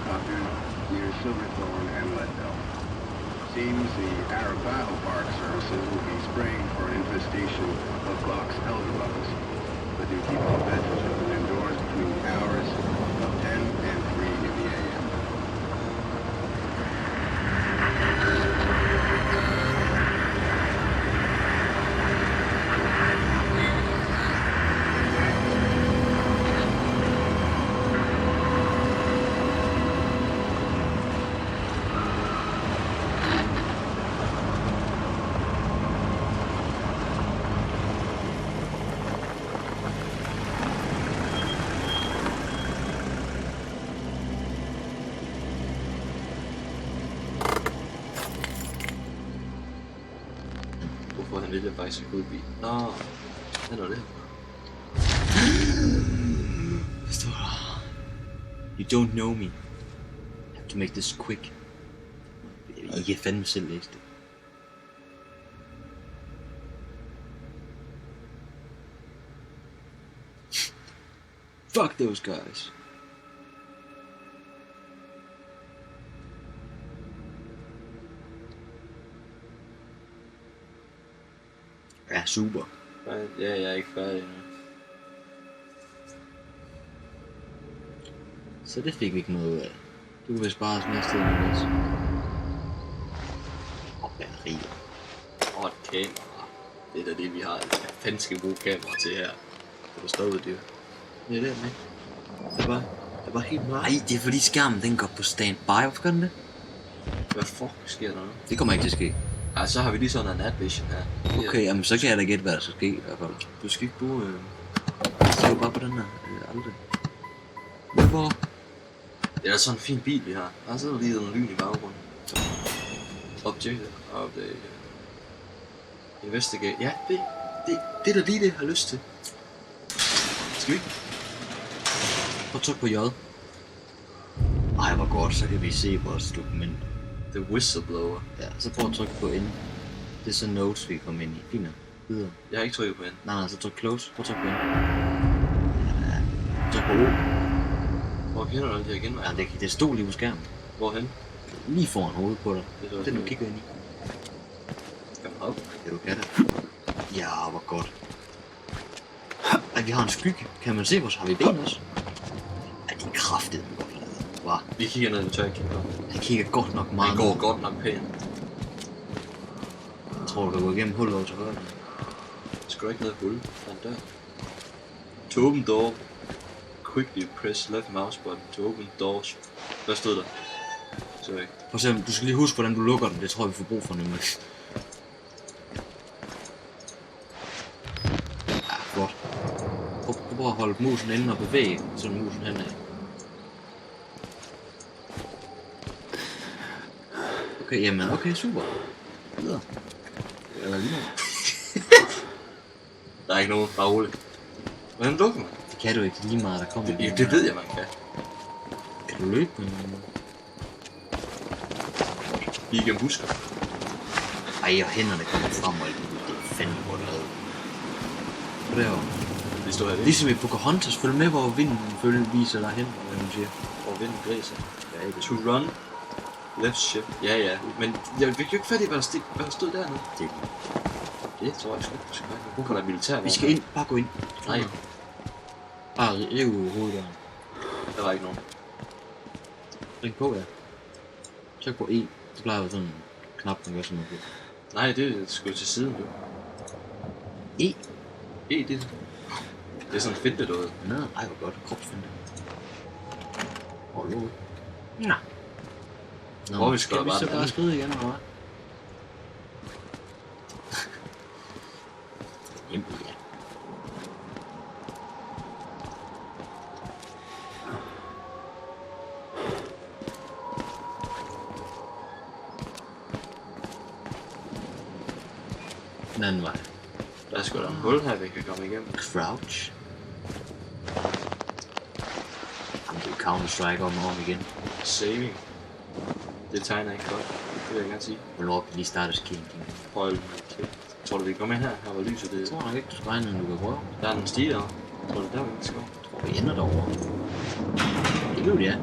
helicopters near Silverthorne and Leadville. Seems the Arapaho Park services will be spraying for an infestation of Glock's elder bugs, but do keep all pets and children indoors between the hours of 10 and 3 in the a.m. Hvorfor han vælger faktisk at gå ud i bilen? Nå, hvad er det? Forstår du? You don't know me. I have to make this quick. I kan fandme selv læse det. Fuck those guys. Ja, super. Ja, jeg er ikke færdig endnu. Så det fik vi ikke noget ud af. Du kan vist bare smide afsted med det. Og batterier. Og et kamera. Det er da det, vi har. Hvad fanden skal vi bruge kamera til her? Kan du stoppe det? Det er det, med. Det var helt meget. Nej, det er fordi skærmen den går på standby. Hvorfor gør den det? Hvad fuck sker der nu? Det kommer ikke til at ske. Ja, så har vi lige sådan en natvision her. Okay, jamen så kan jeg da gætte, hvad der skal ske i hvert fald. Du skal ikke bruge... Se bare på den her. Aldrig. Hvorfor? Det er da sådan en fin bil, vi har. Der sidder lige noget lyn i baggrunden. Objective update. Investigate. Ja, det er da lige det, jeg har lyst til. Skal vi? Prøv at trykke på J. Ej, hvor godt, så kan vi se vores dokument. The Whistleblower. Ja, så prøv at trykke på N. Det er så notes, vi kommer ind i. Fint nok. Videre. Jeg har ikke trykket på N. Nej, så tryk close. Prøv at trykke på N. Ja. Tryk på O. Hvor kender du den her genvej? Ja, det stod lige på skærmen. Hvorhen? Lige foran hovedet på dig. Det er den, du kigger ind i. Kom op. Ja, du kan det. Ja, hvor godt. Ej, vi har en skygge. Kan man se, hvor så har vi ben også? Ej, de er kraftedeme godt. Wow. Vi kigger ned, vi tør ikke kigge op. Han kigger godt nok meget. Han går godt nok pænt. Jeg tror, du går igennem hullet over til højre. Skal du ikke ned i hullet? Der er en dør. To open door. Quickly press left mouse button to open doors. Hvad stod der? Så ikke. Prøv at se, du skal lige huske, hvordan du lukker den. Det tror jeg, vi får brug for nemlig. Ja, godt. Prøv at holde musen inde og bevæge, så musen henad. Okay, jamen, okay, super. Videre. Eller lige nu. Der er ikke nogen, bare roligt. Hvordan lukker man? Det kan du ikke, lige meget, der kommer. Det ved jeg, man kan. Kan du løbe på en måde? Lige gennem busker. Ej, og hænderne kommer frem og alt muligt. Det er fandme godt lavet. Hvad derovre? Det står her. Ligesom i Pocahontas, følg med, hvor vinden viser dig hen, hvad man siger. Hvor vinden blæser. Ja, ikke. To run. Left shift. Ja. Men jeg fik jo ikke fat i, hvad der stod dernede. Det tror jeg sgu ikke, du skal bare. Hvorfor er der militær? Vi skal ind. Bare gå ind. Nej. Bare rive hoveddøren. Der var ikke nogen. Ring på, ja. Tryk på E. Det plejer jo sådan en knap, den gør sådan noget. Nej, det skal jo til siden, du. E? E, det er sådan fedt, det noget. Nå, ej, hvor godt. Kropsfinte. Hold nu. Nå. Hvor vi skal vi så bare skride igen, eller hvad? Jamen, ja. Den anden vej. Der er sgu da en hul her, vi kan komme igennem. Crouch. Jamen, det er Counter-Strike om igen. Saving. Det tegner ikke godt. Det vil jeg gerne sige. Hvornår vi lige starter skiing. Prøv at tror du, vi kan komme ind her? Her var lyset. Det tror jeg ikke, du skal regne, du kan prøve. Der er en stige der. Tror du, der vi skal gå? Jeg tror, vi ender derovre. Det vil ja.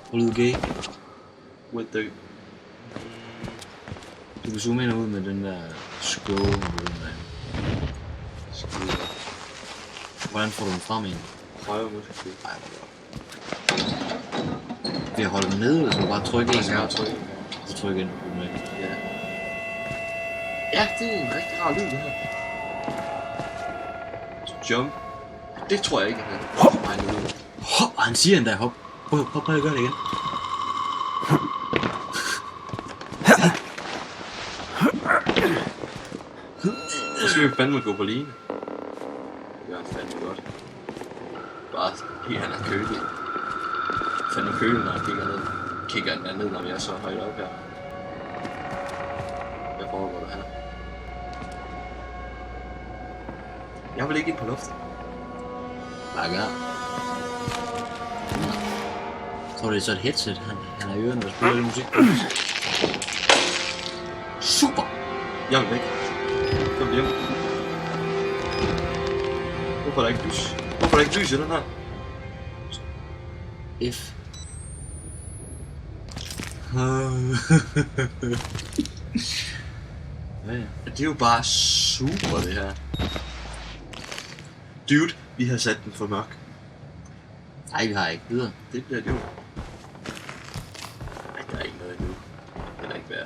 Hvor lyder gay. With the... Du kan zoome ind og ud med den der scroll. Hvordan får du den frem igen? Højre muskel. Ej, hvor godt. Ved at holde den nede, eller så bare trykke en gang? Så tryk ind på den. Ja. Ja, det er en rigtig rar lyd, det her. Jump. Det tror jeg ikke, at han Hop! Og han siger endda hop. Prøv at gøre det igen. Så skal vi fandme gå på line. Det gør han fandme godt. Bare helt han er kølig. Fandme kølig, når han kigger ned. Kigger han ned, når vi er så højt op her. Hvad foregår der her? Jeg vil ikke ind på luften. Bare gør. Tror du det er så et headset, han har i ørerne, der spiller lidt musik på? Super! Jeg vil væk. Kom hjem. Hvorfor er der ikke lys? Hvorfor er der ikke lys i den her? F. Ja. Det er jo bare super, det her. Dude, vi har sat den for mørk. Nej, vi har ikke videre. Det bliver det jo. Nej, der er ikke noget endnu. Det kan ikke være.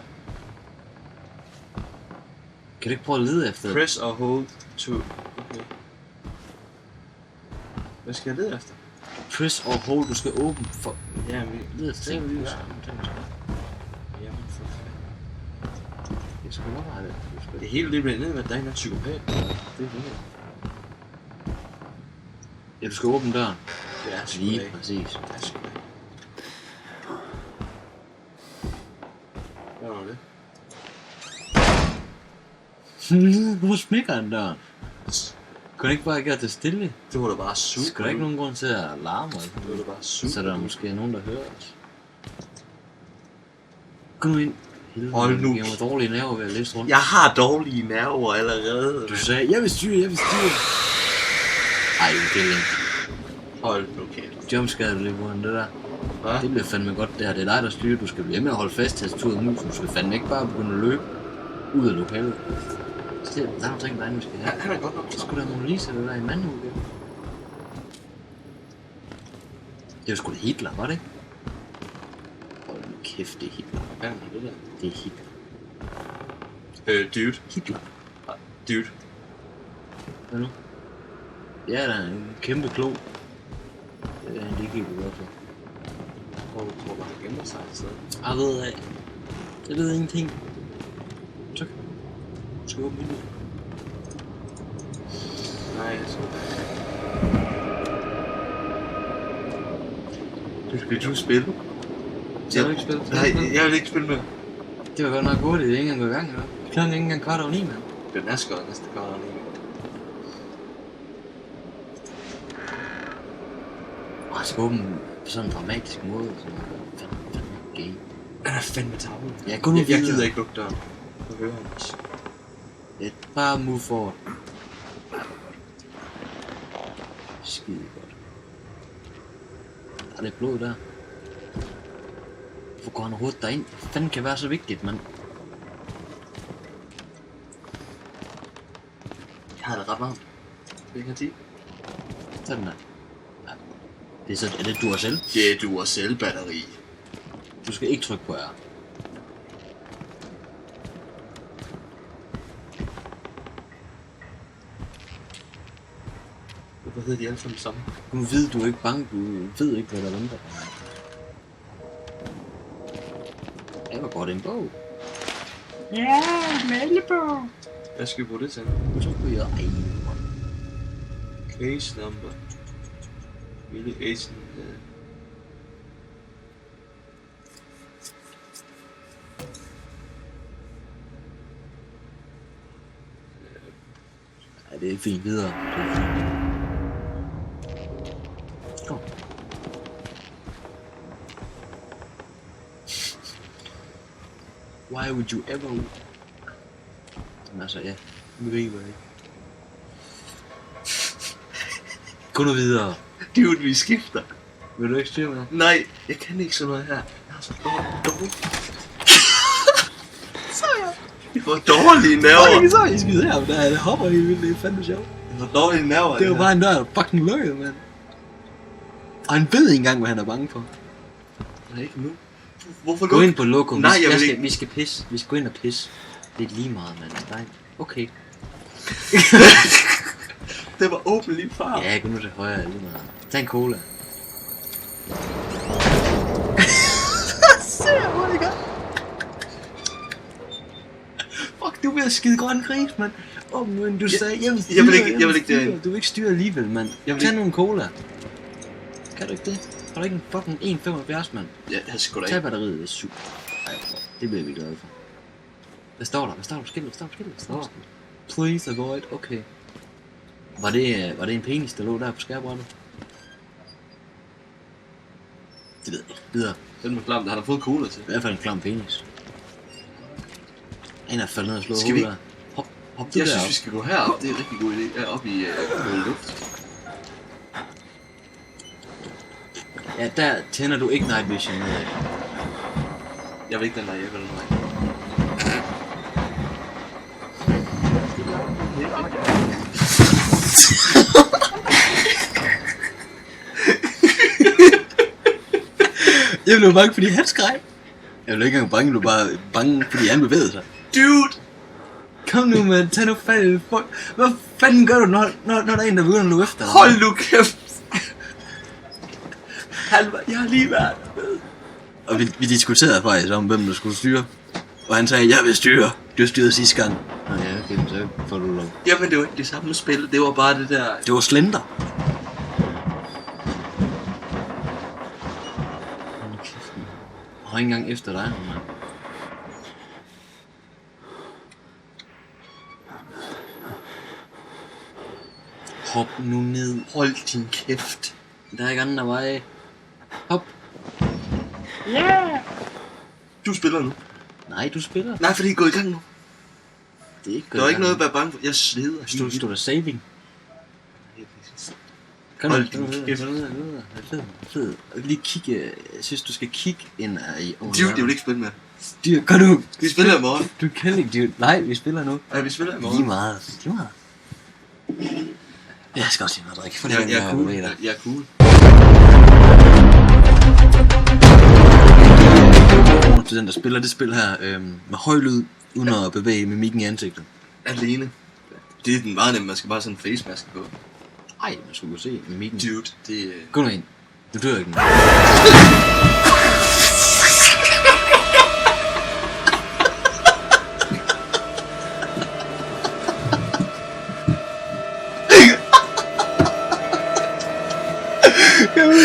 Kan du ikke prøve at lede efter det? Press og hold to... Okay. Hvad skal jeg lede efter? Press og hold, du skal åbne for... Ja, vi... Lede efter ting. Jamen, for fanden. Jeg skal overveje det. Det hele det bliver ned med, at der er en psykopat. Det er det her. Ja, du skal åbne døren. Ja, sgu Lige da. præcis. Ja, sgu da. Hvad var det? Hvorfor smækker han døren? Kan du ikke bare gøre det stille? Det var da bare super. Skal der ikke nogen grund til at larme? Det var da bare super. Så der er måske nogen, der hører os. Gå nu ind. Hold nu. Jeg har dårlige nerver ved at læse rundt. Jeg har dårlige nerver allerede. Du sagde, jeg vil styre. Ej, det er ikke. Hold nu kæft. Jumpscare, det er det der. Hvad? Det bliver fandme godt der. Det er dig, der styrer. Du skal blive med at holde fast til tastaturet og musen. Du skal fandme ikke bare begynde at løbe ud af lokalet. Så der er nogle ting, der vi skal have. Han er godt nok Så skulle der Mona Lisa, der i mandhug. Det var sgu da Hitler, var det ikke? Hold nu kæft, det er Hitler. Hvad er det der? Det er Hitler. Dude. Hitler. Dude. Hvad nu? Ja, der er en kæmpe klo. Det er han ikke helt godt for. Hvor han gemmer sig et sted. Jeg ved af. Jeg ved ingenting. Tak. Du skal åbne vinduet. Nej, jeg tror det. Vil du spille? Jeg vil ikke spille. Nej, jeg vil ikke spille med. Det var godt nok hurtigt, det er ikke engang gået i gang, eller? Klokken er ikke engang 8:45, mand. Den er skød næste gang, lige. Jeg skal åbne på sådan en dramatisk måde, så fandme gay. Han er fandme tavlet. Ja, gå nu Jeg videre. gider ikke lukke døren. Nu hører han os. Ja, bare move forward. Skide godt. Der er det blod der. Hvorfor går han overhovedet derind? Hvad fanden kan være så vigtigt, mand? Jeg har det ret varmt. Det kan sige. Tag den der. Ja. Det er så, er det Duracell? Det er Duracell batteri. Du skal ikke trykke på R. Hvorfor hedder de alle sammen sammen? Du ved, du er ikke bange. Du ved ikke, hvad der venter. Det var godt en bog. Ja, malebog. Hvad skal vi bruge det til? Så kunne jeg... Ej, Case number. Really Asian. ja, det er fint videre. Det er fint. Kom. Why would you ever... Men altså, ja. Nu ved jeg ikke. Gå nu videre. Dude, vi skifter. Vil du ikke styre med? Nej, jeg kan ikke sådan noget her. Jeg har så dårlig. Så ja. Jeg får dårlige nerver. Så I skider her, der hopper I vildt, det er fandme sjovt. Jeg får dårlige nerver. Det var bare en dør, der fucking lukkede, mand. Og han ved ikke engang, hvad han er bange for. Nej, ikke nu. Hvorfor Gå ind på lokum. Nej, jeg vil ikke. Vi skal pisse. Vi skal gå ind og pisse. Det er lige meget, mand. Nej. Okay. Det var åben lige før. Ja, gå nu til højre lige meget. Tag en cola. Se hvor det gør. Fuck, du er ved at skide grøn gris, mand. Men du sagde, jeg vil ikke styre. Du vil ikke styre alligevel, mand. Tag nogle cola. Kan du ikke det? Har du ikke en fucking 1,75, mand? Ja, jeg sgu da Tag ikke. batteriet, det er super. Ej, det bliver vi glade for. Hvad står der? Hvad står der på skiltet? Hvad står der på skiltet? Please avoid. Okay. Var det en penis, der lå der på skærbrættet? Det ved jeg ikke. Videre. Den var klam, der har der fået cola til. I hvert fald en klam penis. En er faldet ned og slået Skal vi- hovedet der. Hop du Jeg synes, derop. vi skal gå herop. Det er en rigtig god idé. Ja, op i noget luft. Ja, der tænder du ikke night vision med af. Jeg vil ikke den der, jeg vil den der. Jeg blev bange, fordi han skreg. Jeg blev ikke engang bange, jeg blev bare bange, fordi han bevægede sig. Dude! Kom nu, mand, tag nu fat i folk. Hvad fanden gør du, når der er en, der begynder at løbe efter dig? Hold nu kæft! Jeg har lige været med. Og vi diskuterede faktisk om, hvem der skulle styre. Og han sagde, jeg vil styre. Du styrede sidste gang. Nå ja, okay, så får du lov. Jamen, det var ikke det samme spil. Det var bare det der... Det var Slender. Hold kæft, mand. Jeg har ikke engang efter dig, mand. Hop nu ned. Hold din kæft. Der er ikke andre veje. Hop. Du spiller nu. Nej, du spiller. Nej, for det er gået i gang nu. Det er ikke Der er ikke noget at være bange for. Jeg sveder. Stod der saving? Kan Hold du din kæft. fed. Lige kigge. Jeg synes, du skal kigge ind i... Dude, jeg vil ikke spille med. Dyr, kan du... Vi spiller i morgen. Du kan ikke, dyr. Nej, vi spiller nu. Ja, vi spiller i morgen. Lige meget. Lige meget. Jeg skal også lige noget at drikke. For Jeg er cool. Jeg Jeg er cool. til den, der spiller det spil her med høj lyd, uden at bevæge mimikken i ansigtet. Alene. Det er den meget nemt. Man skal bare sådan en face mask på. Ej, man skulle kunne se mimikken. Dude, det... Gå nu ind. Du dør ikke nu. Jeg vil